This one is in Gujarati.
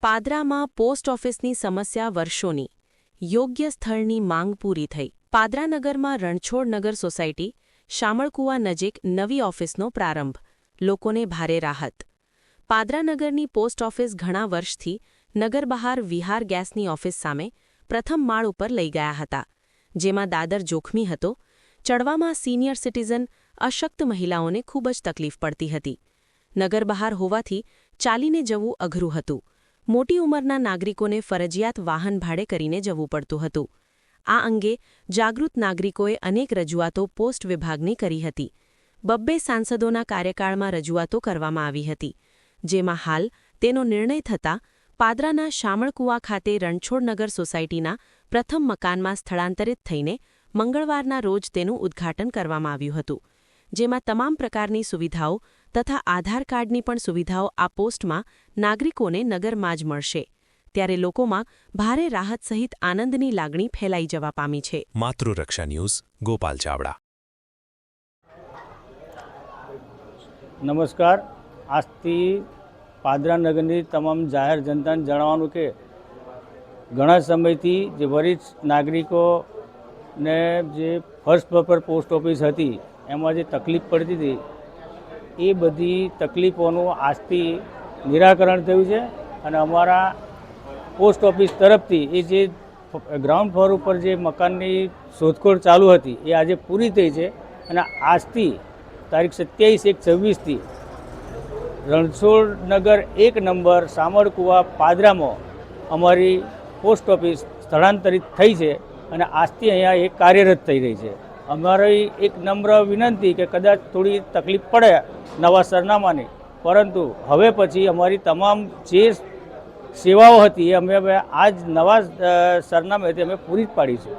પાદરામાં પોસ્ટ ઓફિસની સમસ્યા વર્ષોની, યોગ્ય સ્થળની માંગ પૂરી થઈ। પાદરાનગરમાં રણછોડનગર સોસાયટી, શામળકુવા નજીક નવી ઓફિસનો પ્રારંભ, લોકોને ભારે રાહત। પાદરાનગરની પોસ્ટ ઓફિસ ઘણા વર્ષથી નગર બહાર વિહાર ગેસની ઓફિસ સામે પ્રથમ માળ ઉપર લઈ ગયા હતા, જેમાં દાદર જોખમી હતો, ચડવામાં સિનિયર સિટીઝન, અશક્ત મહિલાઓને ખૂબ જ તકલીફ પડતી હતી। નગર બહાર હોવાથી ચાલીને જવું અઘરું હતું। મોટી ઉંમરના નાગરિકોને ફરજિયાત વાહન ભાડે કરીને જવું પડતું હતું। આ અંગે જાગૃત નાગરિકોએ અનેક રજૂઆતો પોસ્ટ વિભાગને કરી હતી। 2 સાંસદોના કાર્યકાળમાં રજૂઆતો કરવામાં આવી હતી, જેમાં હાલ તેનો નિર્ણય થતાં પાદરાના શામળકુવા ખાતે રણછોડનગર સોસાયટીના પ્રથમ મકાનમાં સ્થળાંતરિત થઈને મંગળવારના રોજ તેનું ઉદ્ઘાટન કરવામાં આવ્યું હતું, જેમાં તમામ પ્રકારની સુવિધાઓ તથા આધાર કાર્ડની પણ સુવિધાઓ આ પોસ્ટમાં નાગરિકોને નગરમાં જ મળશે, ત્યારે લોકોમાં ભારે રાહત સહિત આનંદની લાગણી ફેલાઈ જવા પામી છે। માતૃરક્ષા ન્યૂઝ, ગોપાલ ચાવડા। નમસ્કાર। આજથી પાદરા નગરની તમામ જાહેર જનતાને જણાવવાનું કે ઘણા સમયથી જે વરિષ્ઠ નાગરિકોને જે ફર્સ્ટ ફ્લોર પર પોસ્ટ ઓફિસ હતી એમાં જે તકલીફ પડતી હતી એ બધી તકલીફોનું આજથી નિરાકરણ થયું છે અને અમારા પોસ્ટ ઓફિસ તરફથી એ જે ગ્રાઉન્ડ ફ્લોર ઉપર જે મકાનની શોધખોળ ચાલુ હતી એ આજે પૂરી થઈ છે અને આજથી તારીખ 27/1/26થી રણછોડનગર 1 નંબર શામળકુવા પાદરામાં અમારી પોસ્ટ ઓફિસ સ્થળાંતરિત થઈ છે અને આજથી અહીંયા એ કાર્યરત થઈ રહી છે। અમારી એક નમ્ર વિનંતી કે કદાચ થોડી તકલીફ પડે નવા સરનામાની, પરંતુ હવે પછી અમારી તમામ જે સેવાઓ હતી એ અમે આ જ નવા સરનામેથી અમે પૂરી જ પાડીશું।